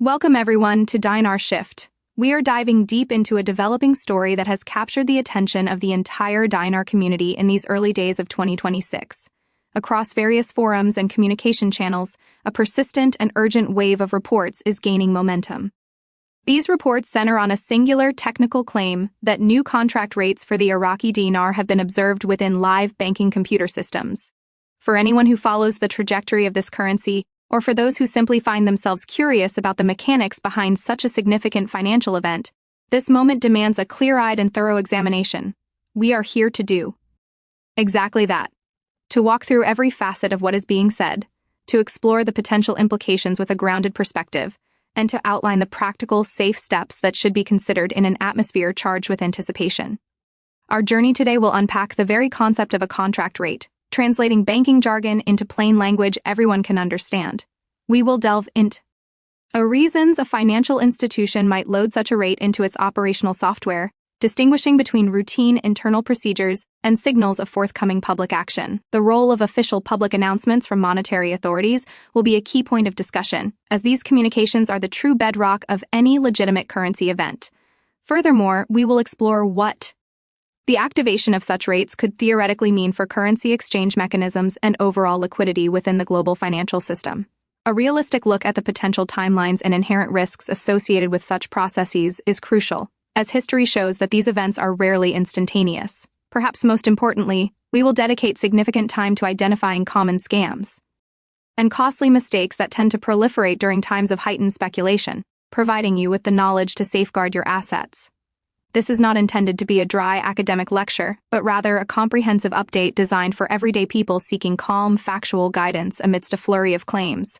Welcome everyone to Dinar Shift. We are diving deep into a developing story that has captured the attention of the entire Dinar community in these early days of 2026. Across various forums and communication channels, a persistent and urgent wave of reports is gaining momentum. These reports center on a singular technical claim that new contract rates for the Iraqi Dinar have been observed within live banking computer systems. For anyone who follows the trajectory of this currency, or for those who simply find themselves curious about the mechanics behind such a significant financial event, this moment demands a clear-eyed and thorough examination. We are here to do exactly that. To walk through every facet of what is being said, to explore the potential implications with a grounded perspective, and to outline the practical, safe steps that should be considered in an atmosphere charged with anticipation. Our journey today will unpack the very concept of a contract rate, translating banking jargon into plain language everyone can understand. We will delve into reasons a financial institution might load such a rate into its operational software, distinguishing between routine internal procedures and signals of forthcoming public action. The role of official public announcements from monetary authorities will be a key point of discussion, as these communications are the true bedrock of any legitimate currency event. Furthermore, we will explore what the activation of such rates could theoretically mean for currency exchange mechanisms and overall liquidity within the global financial system. A realistic look at the potential timelines and inherent risks associated with such processes is crucial, as history shows that these events are rarely instantaneous. Perhaps most importantly, we will dedicate significant time to identifying common scams and costly mistakes that tend to proliferate during times of heightened speculation, providing you with the knowledge to safeguard your assets. This is not intended to be a dry academic lecture, but rather a comprehensive update designed for everyday people seeking calm, factual guidance amidst a flurry of claims.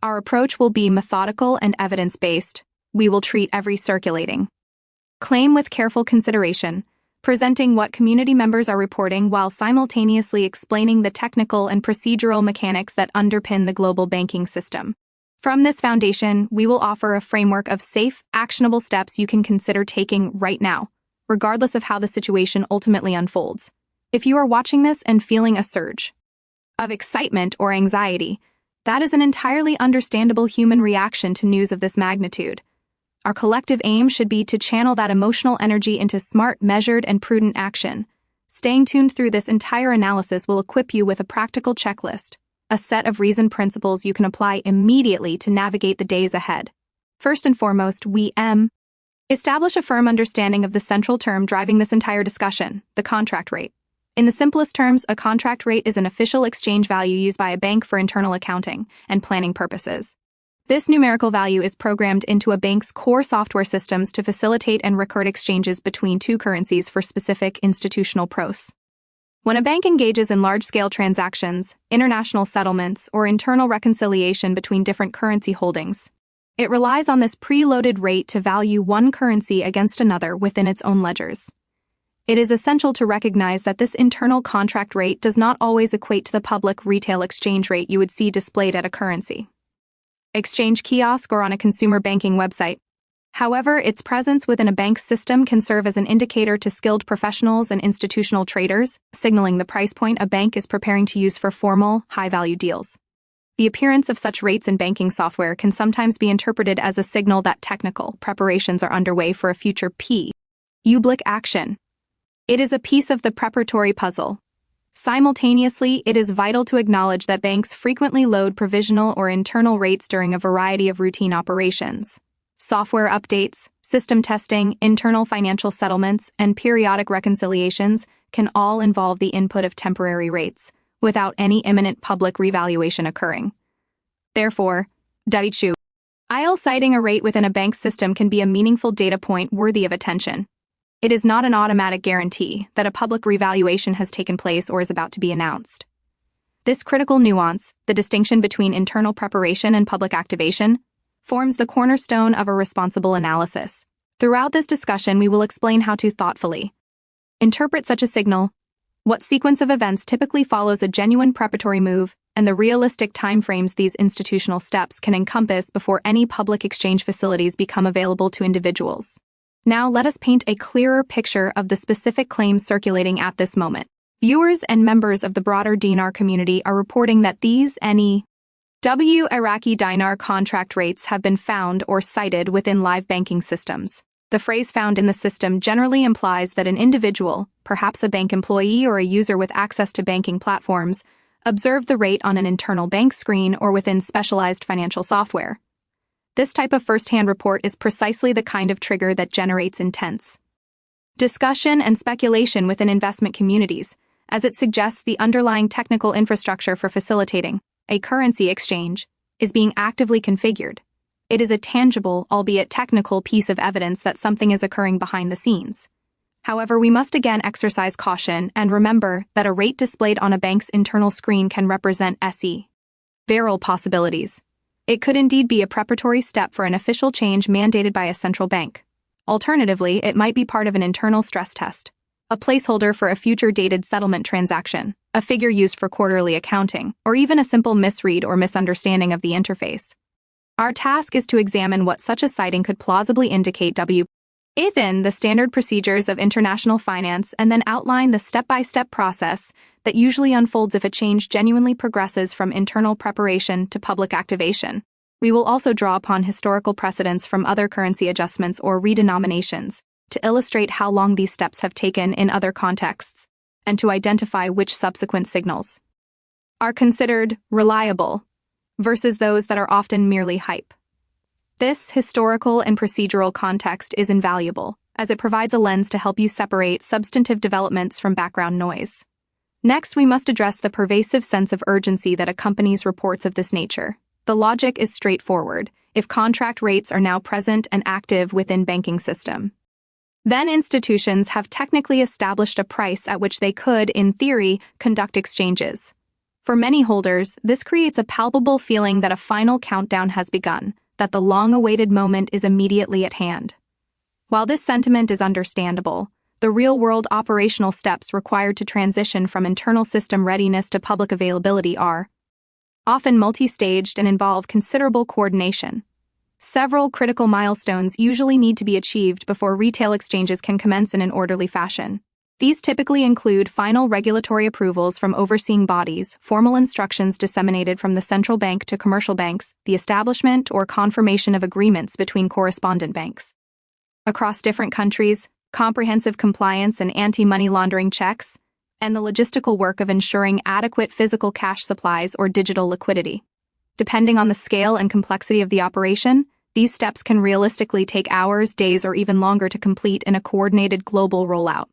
Our approach will be methodical and evidence-based. We will treat every circulating claim with careful consideration, presenting what community members are reporting while simultaneously explaining the technical and procedural mechanics that underpin the global banking system. From this foundation, we will offer a framework of safe, actionable steps you can consider taking right now, regardless of how the situation ultimately unfolds. If you are watching this and feeling a surge of excitement or anxiety, that is an entirely understandable human reaction to news of this magnitude. Our collective aim should be to channel that emotional energy into smart, measured, and prudent action. Staying tuned through this entire analysis will equip you with a practical checklist, a set of reasoned principles you can apply immediately to navigate the days ahead. First and foremost, we establish a firm understanding of the central term driving this entire discussion, the contract rate. In the simplest terms, a contract rate is an official exchange value used by a bank for internal accounting and planning purposes. This numerical value is programmed into a bank's core software systems to facilitate and record exchanges between two currencies for specific institutional pros. When a bank engages in large-scale transactions, international settlements, or internal reconciliation between different currency holdings, it relies on this preloaded rate to value one currency against another within its own ledgers. It is essential to recognize that this internal contract rate does not always equate to the public retail exchange rate you would see displayed at a currency exchange kiosk or on a consumer banking website. However, its presence within a bank's system can serve as an indicator to skilled professionals and institutional traders, signaling the price point a bank is preparing to use for formal, high-value deals. The appearance of such rates in banking software can sometimes be interpreted as a signal that technical preparations are underway for a future public action. It is a piece of the preparatory puzzle. Simultaneously, it is vital to acknowledge that banks frequently load provisional or internal rates during a variety of routine operations. Software updates, system testing, internal financial settlements, and periodic reconciliations can all involve the input of temporary rates, without any imminent public revaluation occurring. Therefore, citing a rate within a bank's system can be a meaningful data point worthy of attention. It is not an automatic guarantee that a public revaluation has taken place or is about to be announced. This critical nuance, the distinction between internal preparation and public activation, forms the cornerstone of a responsible analysis. Throughout this discussion, we will explain how to thoughtfully interpret such a signal, what sequence of events typically follows a genuine preparatory move, and the realistic timeframes these institutional steps can encompass before any public exchange facilities become available to individuals. Now let us paint a clearer picture of the specific claims circulating at this moment. Viewers and members of the broader Dinar community are reporting that these Iraqi Dinar contract rates have been found or cited within live banking systems. The phrase found in the system generally implies that an individual, perhaps a bank employee or a user with access to banking platforms, observed the rate on an internal bank screen or within specialized financial software. This type of first-hand report is precisely the kind of trigger that generates intense discussion and speculation within investment communities, as it suggests the underlying technical infrastructure for facilitating a currency exchange is being actively configured. It is a tangible, albeit technical, piece of evidence that something is occurring behind the scenes. However, we must again exercise caution and remember that a rate displayed on a bank's internal screen can represent several possibilities. It could indeed be a preparatory step for an official change mandated by a central bank. Alternatively, it might be part of an internal stress test, a placeholder for a future dated settlement transaction, a figure used for quarterly accounting, or even a simple misread or misunderstanding of the interface. Our task is to examine what such a citing could plausibly indicate within the standard procedures of international finance and then outline the step-by-step process that usually unfolds if a change genuinely progresses from internal preparation to public activation. We will also draw upon historical precedents from other currency adjustments or redenominations to illustrate how long these steps have taken in other contexts, and to identify which subsequent signals are considered reliable versus those that are often merely hype. This historical and procedural context is invaluable, as it provides a lens to help you separate substantive developments from background noise. Next, we must address the pervasive sense of urgency that accompanies reports of this nature. The logic is straightforward. If contract rates are now present and active within banking system, then institutions have technically established a price at which they could, in theory, conduct exchanges. For many holders, this creates a palpable feeling that a final countdown has begun, that the long-awaited moment is immediately at hand. While this sentiment is understandable, the real-world operational steps required to transition from internal system readiness to public availability are often multi-staged and involve considerable coordination. Several critical milestones usually need to be achieved before retail exchanges can commence in an orderly fashion. These typically include final regulatory approvals from overseeing bodies, formal instructions disseminated from the central bank to commercial banks, the establishment or confirmation of agreements between correspondent banks across different countries, comprehensive compliance and anti-money laundering checks, and the logistical work of ensuring adequate physical cash supplies or digital liquidity. Depending on the scale and complexity of the operation, these steps can realistically take hours, days, or even longer to complete in a coordinated global rollout.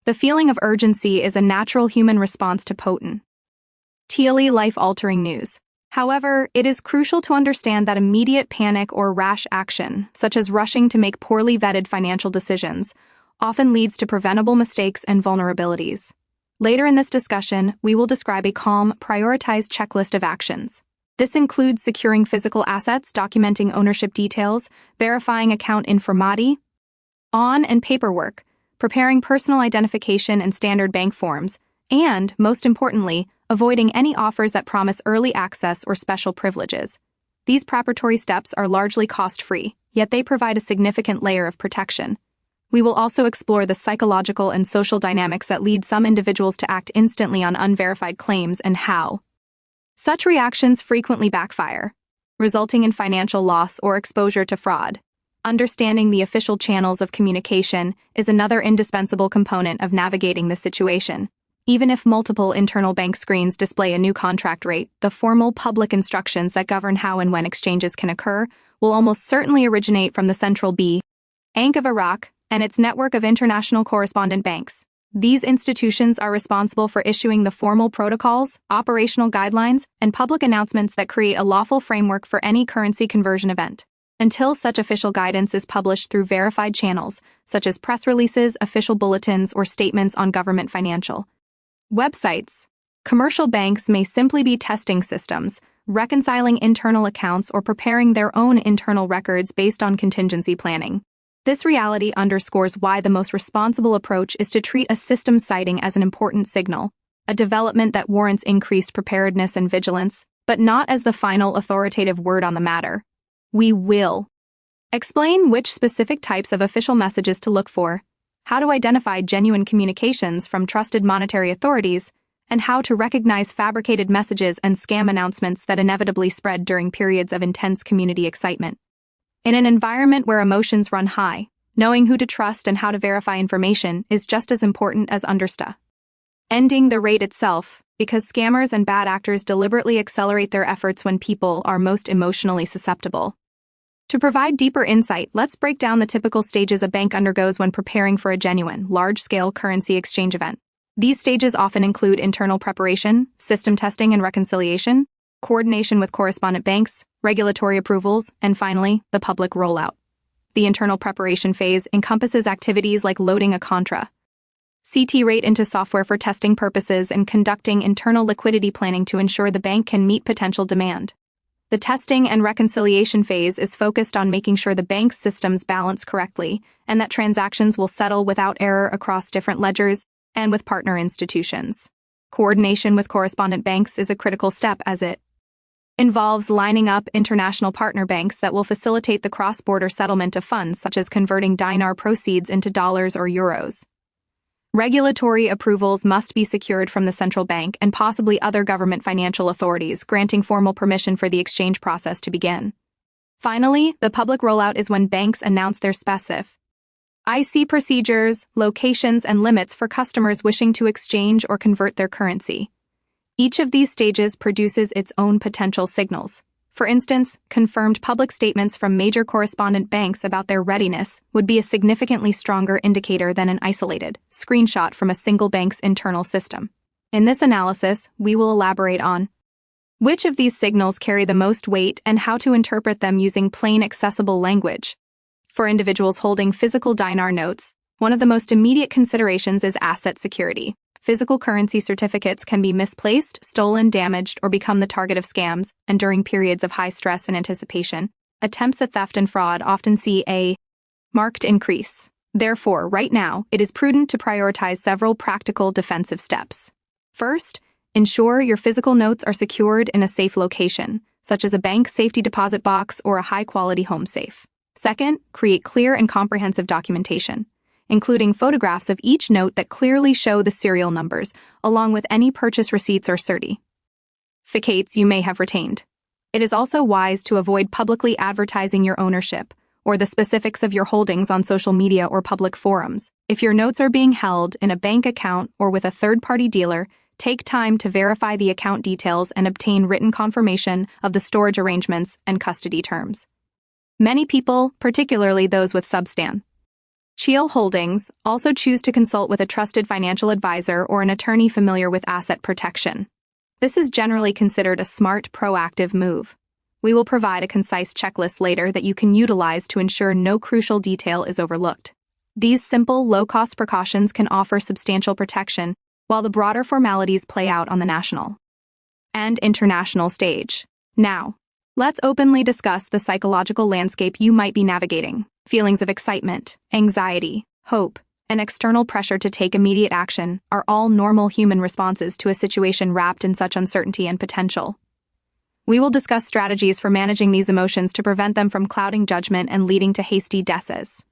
The feeling of urgency is a natural human response to potentially life-altering news. However, it is crucial to understand that immediate panic or rash action, such as rushing to make poorly vetted financial decisions, often leads to preventable mistakes and vulnerabilities. Later in this discussion, we will describe a calm, prioritized checklist of actions. This includes securing physical assets, documenting ownership details, verifying account information and paperwork, preparing personal identification and standard bank forms, and, most importantly, avoiding any offers that promise early access or special privileges. These preparatory steps are largely cost-free, yet they provide a significant layer of protection. We will also explore the psychological and social dynamics that lead some individuals to act instantly on unverified claims and how such reactions frequently backfire, resulting in financial loss or exposure to fraud. Understanding the official channels of communication is another indispensable component of navigating the situation. Even if multiple internal bank screens display a new contract rate, the formal public instructions that govern how and when exchanges can occur will almost certainly originate from the Central Bank of Iraq and its network of international correspondent banks. These institutions are responsible for issuing the formal protocols, operational guidelines, and public announcements that create a lawful framework for any currency conversion event. Until such official guidance is published through verified channels, such as press releases, official bulletins, or statements on government financial websites, commercial banks may simply be testing systems, reconciling internal accounts, or preparing their own internal records based on contingency planning. This reality underscores why the most responsible approach is to treat a system citing as an important signal, a development that warrants increased preparedness and vigilance, but not as the final authoritative word on the matter. We will explain which specific types of official messages to look for, how to identify genuine communications from trusted monetary authorities, and how to recognize fabricated messages and scam announcements that inevitably spread during periods of intense community excitement. In an environment where emotions run high, knowing who to trust and how to verify information is just as important as ending the rate itself, because scammers and bad actors deliberately accelerate their efforts when people are most emotionally susceptible. To provide deeper insight, let's break down the typical stages a bank undergoes when preparing for a genuine, large-scale currency exchange event. These stages often include internal preparation, system testing and reconciliation, coordination with correspondent banks, regulatory approvals, and finally, the public rollout. The internal preparation phase encompasses activities like loading a CT rate into software for testing purposes and conducting internal liquidity planning to ensure the bank can meet potential demand. The testing and reconciliation phase is focused on making sure the bank's systems balance correctly and that transactions will settle without error across different ledgers and with partner institutions. Coordination with correspondent banks is a critical step as it involves lining up international partner banks that will facilitate the cross-border settlement of funds, such as converting dinar proceeds into dollars or euros. Regulatory approvals must be secured from the central bank and possibly other government financial authorities, granting formal permission for the exchange process to begin. Finally, the public rollout is when banks announce their specific procedures, locations, and limits for customers wishing to exchange or convert their currency. Each of these stages produces its own potential signals. For instance, confirmed public statements from major correspondent banks about their readiness would be a significantly stronger indicator than an isolated screenshot from a single bank's internal system. In this analysis, we will elaborate on which of these signals carry the most weight and how to interpret them using plain, accessible language. For individuals holding physical dinar notes, one of the most immediate considerations is asset security. Physical currency certificates can be misplaced, stolen, damaged, or become the target of scams, and during periods of high stress and anticipation, attempts at theft and fraud often see a marked increase. Therefore, right now, it is prudent to prioritize several practical defensive steps. First, ensure your physical notes are secured in a safe location, such as a bank safety deposit box or a high-quality home safe. Second, create clear and comprehensive documentation, including photographs of each note that clearly show the serial numbers, along with any purchase receipts or certificates you may have retained. It is also wise to avoid publicly advertising your ownership or the specifics of your holdings on social media or public forums. If your notes are being held in a bank account or with a third-party dealer, take time to verify the account details and obtain written confirmation of the storage arrangements and custody terms. Many people, particularly those with substantial holdings, also choose to consult with a trusted financial advisor or an attorney familiar with asset protection. This is generally considered a smart, proactive move. We will provide a concise checklist later that you can utilize to ensure no crucial detail is overlooked. These simple, low-cost precautions can offer substantial protection, while the broader formalities play out on the national and international stage. Now, let's openly discuss the psychological landscape you might be navigating. Feelings of excitement, anxiety, hope, and external pressure to take immediate action are all normal human responses to a situation wrapped in such uncertainty and potential. We will discuss strategies for managing these emotions to prevent them from clouding judgment and leading to hasty decisions.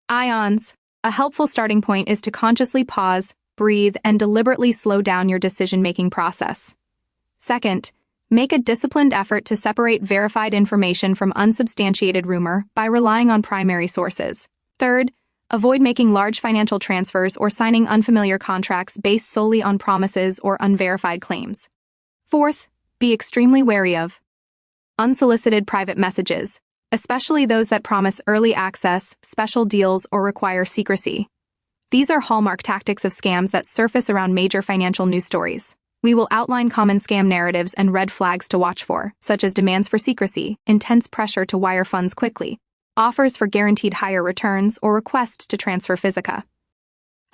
A helpful starting point is to consciously pause, breathe, and deliberately slow down your decision-making process. Second, make a disciplined effort to separate verified information from unsubstantiated rumor by relying on primary sources. Third, avoid making large financial transfers or signing unfamiliar contracts based solely on promises or unverified claims. Fourth, be extremely wary of unsolicited private messages, especially those that promise early access, special deals, or require secrecy. These are hallmark tactics of scams that surface around major financial news stories. We will outline common scam narratives and red flags to watch for, such as demands for secrecy, intense pressure to wire funds quickly, offers for guaranteed higher returns, or requests to transfer physica.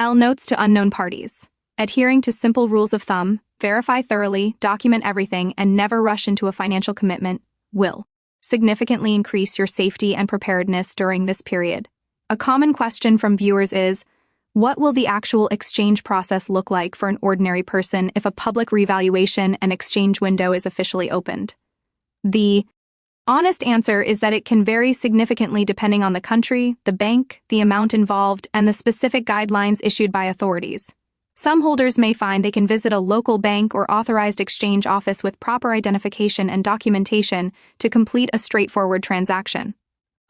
Notes to unknown parties. Adhering to simple rules of thumb, verify thoroughly, document everything, and never rush into a financial commitment will significantly increase your safety and preparedness during this period. A common question from viewers is, what will the actual exchange process look like for an ordinary person if a public revaluation and exchange window is officially opened? The honest answer is that it can vary significantly depending on the country, the bank, the amount involved, and the specific guidelines issued by authorities. Some holders may find they can visit a local bank or authorized exchange office with proper identification and documentation to complete a straightforward transaction.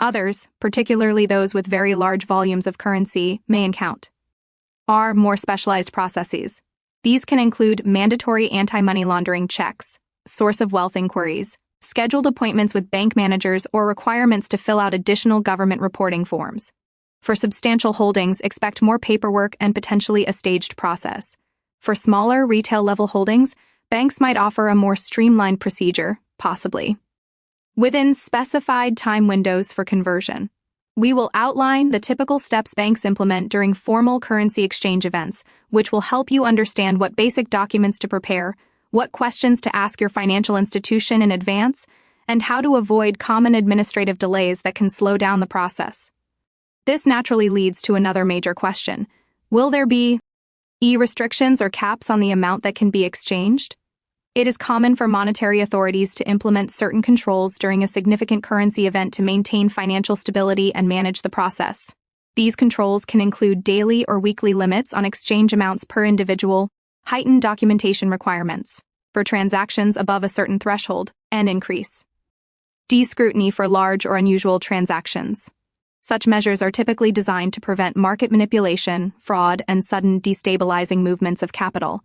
Others, particularly those with very large volumes of currency, may encounter more specialized processes. These can include mandatory anti-money laundering checks, source of wealth inquiries, scheduled appointments with bank managers, or requirements to fill out additional government reporting forms. For substantial holdings, expect more paperwork and potentially a staged process. For smaller retail-level holdings, banks might offer a more streamlined procedure, possibly within specified time windows for conversion. We will outline the typical steps banks implement during formal currency exchange events, which will help you understand what basic documents to prepare, what questions to ask your financial institution in advance, and how to avoid common administrative delays that can slow down the process. This naturally leads to another major question. Will there be restrictions or caps on the amount that can be exchanged? It is common for monetary authorities to implement certain controls during a significant currency event to maintain financial stability and manage the process. These controls can include daily or weekly limits on exchange amounts per individual, heightened documentation requirements for transactions above a certain threshold, and increase scrutiny for large or unusual transactions. Such measures are typically designed to prevent market manipulation, fraud, and sudden destabilizing movements of capital.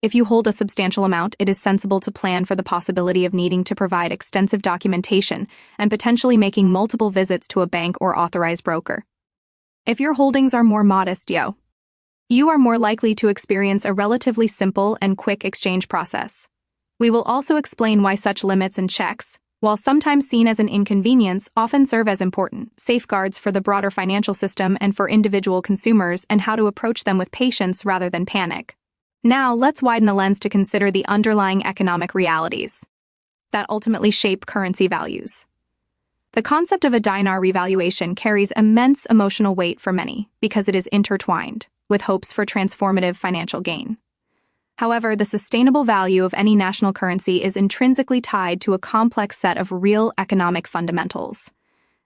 If you hold a substantial amount, it is sensible to plan for the possibility of needing to provide extensive documentation and potentially making multiple visits to a bank or authorized broker. If your holdings are more modest, you are more likely to experience a relatively simple and quick exchange process. We will also explain why such limits and checks, while sometimes seen as an inconvenience, often serve as important safeguards for the broader financial system and for individual consumers, and how to approach them with patience rather than panic. Now, let's widen the lens to consider the underlying economic realities that ultimately shape currency values. The concept of a dinar revaluation carries immense emotional weight for many because it is intertwined with hopes for transformative financial gain. However, the sustainable value of any national currency is intrinsically tied to a complex set of real economic fundamentals.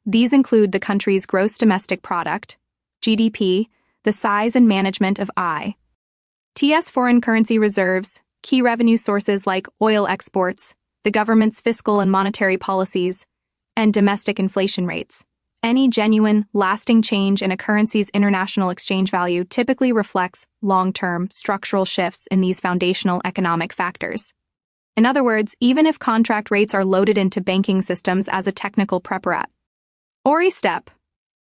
These include the country's gross domestic product, GDP, the size and management of ITS foreign currency reserves, key revenue sources like oil exports, the government's fiscal and monetary policies, and domestic inflation rates. Any genuine, lasting change in a currency's international exchange value typically reflects long-term, structural shifts in these foundational economic factors. In other words, even if contract rates are loaded into banking systems as a technical preparatory step,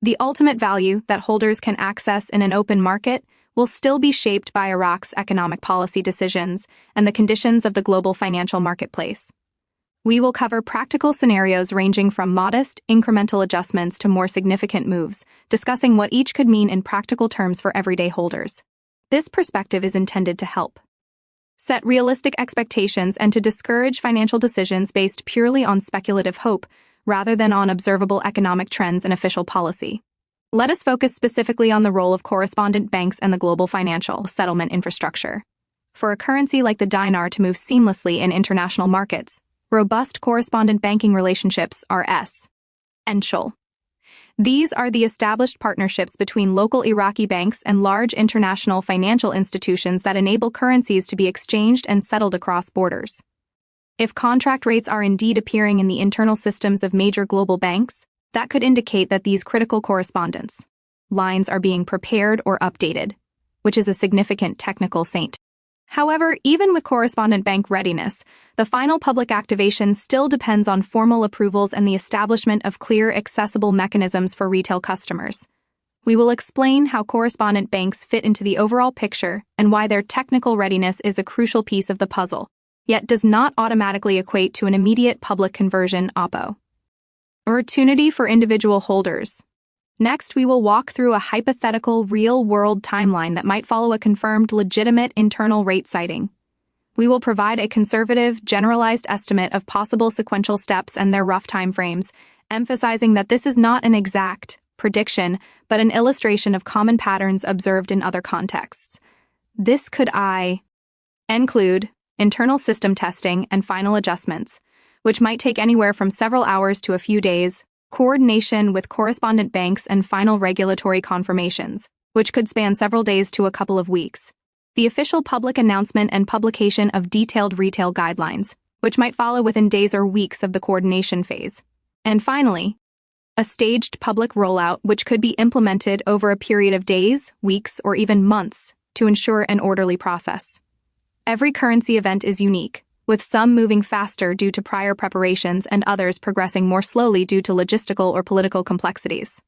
the ultimate value that holders can access in an open market will still be shaped by Iraq's economic policy decisions and the conditions of the global financial marketplace. We will cover practical scenarios ranging from modest, incremental adjustments to more significant moves, discussing what each could mean in practical terms for everyday holders. This perspective is intended to help set realistic expectations and to discourage financial decisions based purely on speculative hope rather than on observable economic trends and official policy. Let us focus specifically on the role of correspondent banks and the global financial settlement infrastructure. For a currency like the dinar to move seamlessly in international markets, robust correspondent banking relationships are essential. These are the established partnerships between local Iraqi banks and large international financial institutions that enable currencies to be exchanged and settled across borders. If contract rates are indeed appearing in the internal systems of major global banks, that could indicate that these critical correspondence lines are being prepared or updated, which is a significant technical feat. However, even with correspondent bank readiness, the final public activation still depends on formal approvals and the establishment of clear, accessible mechanisms for retail customers. We will explain how correspondent banks fit into the overall picture and why their technical readiness is a crucial piece of the puzzle, yet does not automatically equate to an immediate public conversion opportunity for individual holders. Next, we will walk through a hypothetical real-world timeline that might follow a confirmed legitimate internal rate citing. We will provide a conservative, generalized estimate of possible sequential steps and their rough timeframes, emphasizing that this is not an exact prediction, but an illustration of common patterns observed in other contexts. This could include internal system testing and final adjustments, which might take anywhere from several hours to a few days, coordination with correspondent banks, and final regulatory confirmations, which could span several days to a couple of weeks. the official public announcement and publication of detailed retail guidelines, which might follow within days or weeks of the coordination phase. And finally, a staged public rollout which could be implemented over a period of days, weeks, or even months to ensure an orderly process. Every currency event is unique, with some moving faster due to prior preparations and others progressing more slowly due to logistical or political complexities.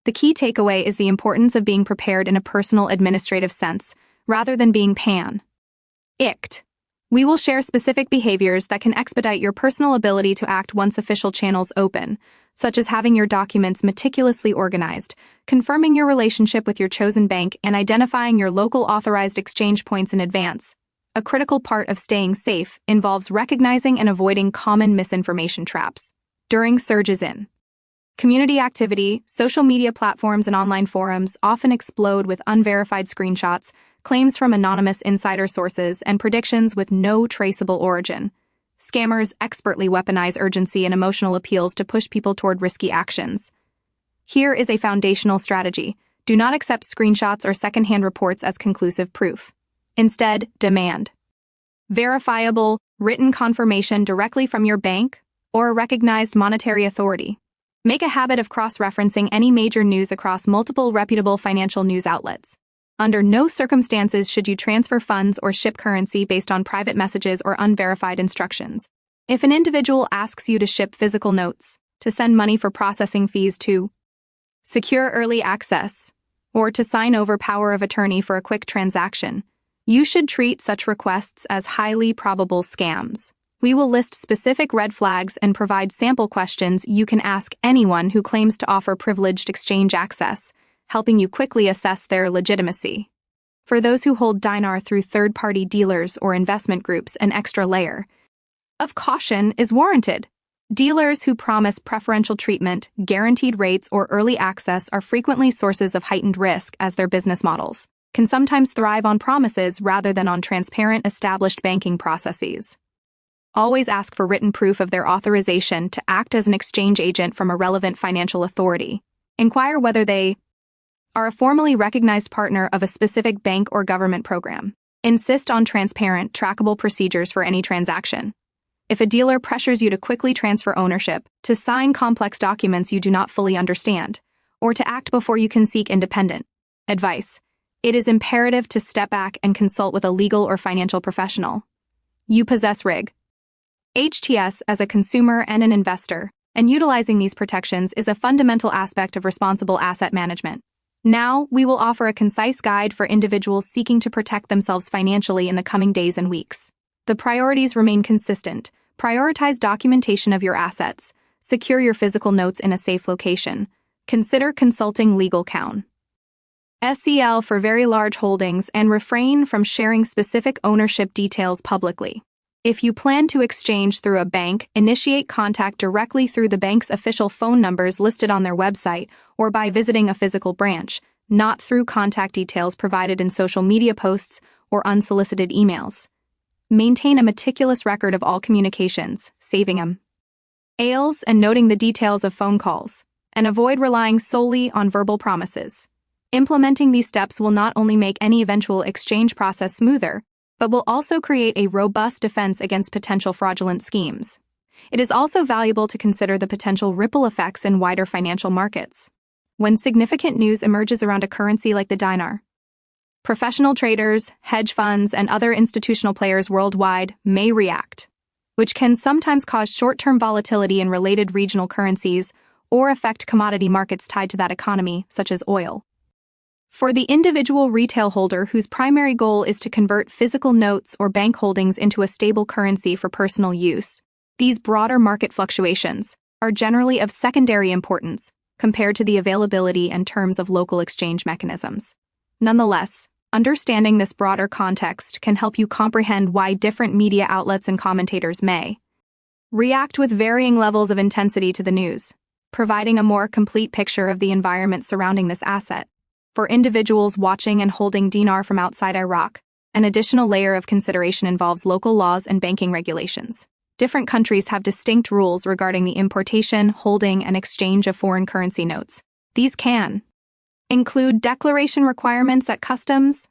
The key takeaway is the importance of being prepared in a personal administrative sense, rather than being pan-icked. We will share specific behaviors that can expedite your personal ability to act once official channels open, such as having your documents meticulously organized, confirming your relationship with your chosen bank, and identifying your local authorized exchange points in advance. A critical part of staying safe involves recognizing and avoiding common misinformation traps. During surges in community activity, social media platforms and online forums often explode with unverified screenshots, claims from anonymous insider sources, and predictions with no traceable origin. Scammers expertly weaponize urgency and emotional appeals to push people toward risky actions. Here is a foundational strategy. Do not accept screenshots or secondhand reports as conclusive proof. Instead, demand verifiable, written confirmation directly from your bank or a recognized monetary authority. Make a habit of cross-referencing any major news across multiple reputable financial news outlets. Under no circumstances should you transfer funds or ship currency based on private messages or unverified instructions. If an individual asks you to ship physical notes, to send money for processing fees, to secure early access, or to sign over power of attorney for a quick transaction, you should treat such requests as highly probable scams. We will list specific red flags and provide sample questions you can ask anyone who claims to offer privileged exchange access, helping you quickly assess their legitimacy. For those who hold dinar through third-party dealers or investment groups, an extra layer of caution is warranted. Dealers who promise preferential treatment, guaranteed rates, or early access are frequently sources of heightened risk, as their business models can sometimes thrive on promises rather than on transparent, established banking processes. Always ask for written proof of their authorization to act as an exchange agent from a relevant financial authority. Inquire whether they are a formally recognized partner of a specific bank or government program. Insist on transparent, trackable procedures for any transaction. If a dealer pressures you to quickly transfer ownership, to sign complex documents you do not fully understand, or to act before you can seek independent advice, it is imperative to step back and consult with a legal or financial professional. You possess Rig HTS as a consumer and an investor, and utilizing these protections is a fundamental aspect of responsible asset management. Now, we will offer a concise guide for individuals seeking to protect themselves financially in the coming days and weeks. The priorities remain consistent. Prioritize documentation of your assets. Secure your physical notes in a safe location. Consider consulting legal counsel for very large holdings, and refrain from sharing specific ownership details publicly. If you plan to exchange through a bank, initiate contact directly through the bank's official phone numbers listed on their website or by visiting a physical branch, not through contact details provided in social media posts or unsolicited emails. Maintain a meticulous record of all communications, saving them ales and noting the details of phone calls, and avoid relying solely on verbal promises. Implementing these steps will not only make any eventual exchange process smoother, but will also create a robust defense against potential fraudulent schemes. It is also valuable to consider the potential ripple effects in wider financial markets. When significant news emerges around a currency like the dinar, professional traders, hedge funds, and other institutional players worldwide may react, which can sometimes cause short-term volatility in related regional currencies or affect commodity markets tied to that economy, such as oil. For the individual retail holder whose primary goal is to convert physical notes or bank holdings into a stable currency for personal use, these broader market fluctuations are generally of secondary importance compared to the availability and terms of local exchange mechanisms. Nonetheless, understanding this broader context can help you comprehend why different media outlets and commentators may react with varying levels of intensity to the news, providing a more complete picture of the environment surrounding this asset. For individuals watching and holding dinar from outside Iraq, an additional layer of consideration involves local laws and banking regulations. Different countries have distinct rules regarding the importation, holding, and exchange of foreign currency notes. These can include declaration requirements at customs,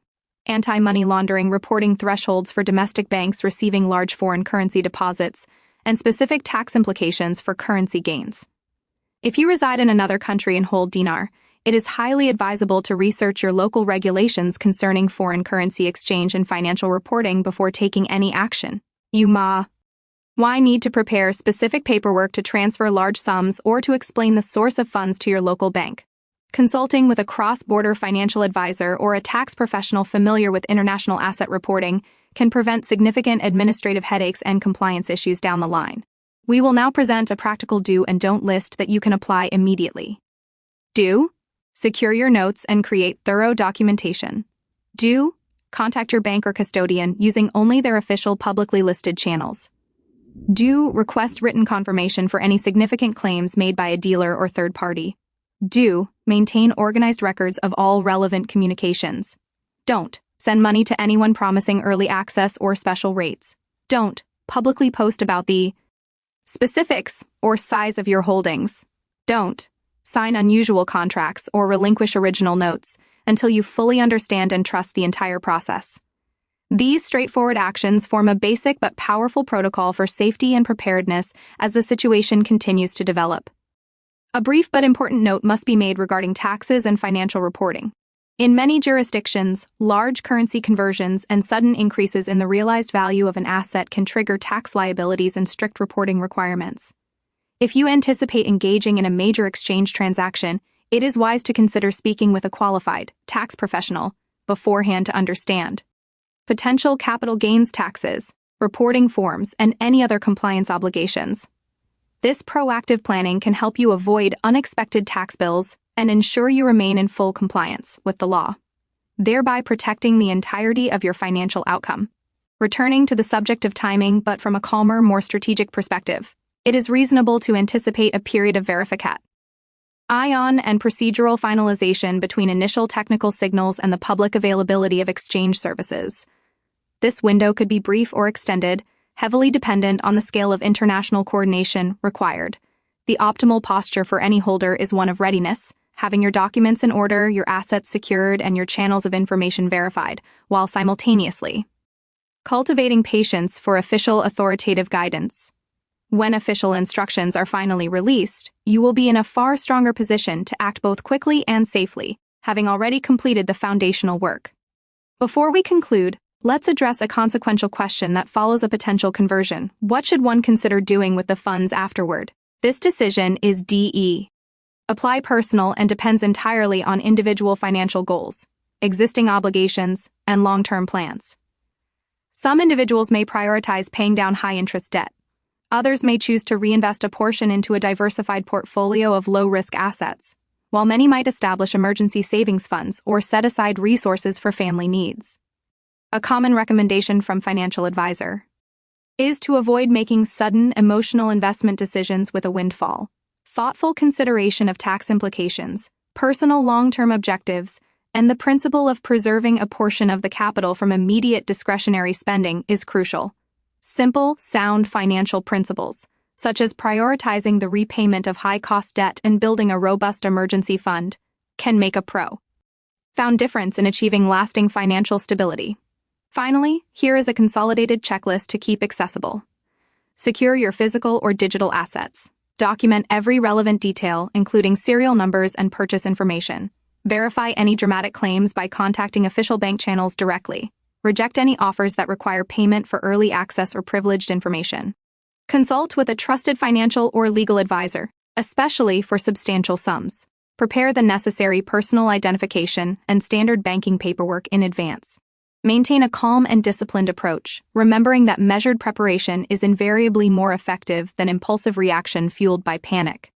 anti-money laundering reporting thresholds for domestic banks receiving large foreign currency deposits, and specific tax implications for currency gains. If you reside in another country and hold dinar, it is highly advisable to research your local regulations concerning foreign currency exchange and financial reporting before taking any action. Why need to prepare specific paperwork to transfer large sums or to explain the source of funds to your local bank? Consulting with a cross-border financial advisor or a tax professional familiar with international asset reporting can prevent significant administrative headaches and compliance issues down the line. We will now present a practical do and don't list that you can apply immediately. Do: secure your notes and create thorough documentation. Do: contact your bank or custodian using only their official publicly listed channels. Do: request written confirmation for any significant claims made by a dealer or third party. Do: maintain organized records of all relevant communications. Don't: send money to anyone promising early access or special rates. Don't: publicly post about the specifics or size of your holdings. Don't: sign unusual contracts or relinquish original notes until you fully understand and trust the entire process. These straightforward actions form a basic but powerful protocol for safety and preparedness as the situation continues to develop. A brief but important note must be made regarding taxes and financial reporting. In many jurisdictions, large currency conversions and sudden increases in the realized value of an asset can trigger tax liabilities and strict reporting requirements. If you anticipate engaging in a major exchange transaction, it is wise to consider speaking with a qualified tax professional beforehand to understand potential capital gains taxes, reporting forms, and any other compliance obligations. This proactive planning can help you avoid unexpected tax bills and ensure you remain in full compliance with the law, thereby protecting the entirety of your financial outcome. Returning to the subject of timing, but from a calmer, more strategic perspective, it is reasonable to anticipate a period of verification and procedural finalization between initial technical signals and the public availability of exchange services. This window could be brief or extended, heavily dependent on the scale of international coordination required. The optimal posture for any holder is one of readiness, having your documents in order, your assets secured, and your channels of information verified, while simultaneously cultivating patience for official authoritative guidance. When official instructions are finally released, you will be in a far stronger position to act both quickly and safely, having already completed the foundational work. Before we conclude, let's address a consequential question that follows a potential conversion. What should one consider doing with the funds afterward? This decision is apply personal and depends entirely on individual financial goals, existing obligations, and long-term plans. Some individuals may prioritize paying down high-interest debt. Others may choose to reinvest a portion into a diversified portfolio of low-risk assets, while many might establish emergency savings funds or set aside resources for family needs. A common recommendation from financial advisor is to avoid making sudden emotional investment decisions with a windfall. Thoughtful consideration of tax implications, personal long-term objectives, and the principle of preserving a portion of the capital from immediate discretionary spending is crucial. Simple, sound financial principles, such as prioritizing the repayment of high-cost debt and building a robust emergency fund, can make a profound difference in achieving lasting financial stability. Finally, here is a consolidated checklist to keep accessible. Secure your physical or digital assets. Document every relevant detail, including serial numbers and purchase information. Verify any dramatic claims by contacting official bank channels directly. Reject any offers that require payment for early access or privileged information. Consult with a trusted financial or legal advisor, especially for substantial sums. Prepare the necessary personal identification and standard banking paperwork in advance. Maintain a calm and disciplined approach, remembering that measured preparation is invariably more effective than impulsive reaction fueled by panic.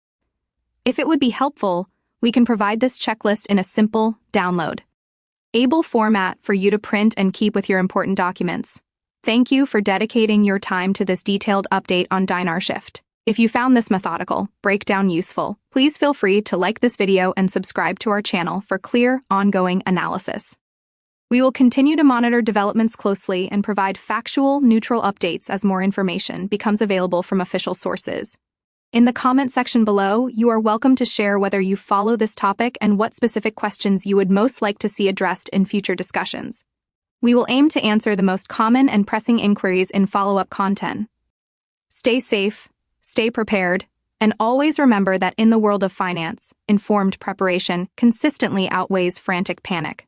If it would be helpful, we can provide this checklist in a simple, downloadable format for you to print and keep with your important documents. Thank you for dedicating your time to this detailed update on Dinar Shift. If you found this methodical breakdown useful, please feel free to like this video and subscribe to our channel for clear, ongoing analysis. We will continue to monitor developments closely and provide factual, neutral updates as more information becomes available from official sources. In the comment section below, you are welcome to share whether you follow this topic and what specific questions you would most like to see addressed in future discussions. We will aim to answer the most common and pressing inquiries in follow-up content. Stay safe, stay prepared, and always remember that in the world of finance, informed preparation consistently outweighs frantic panic.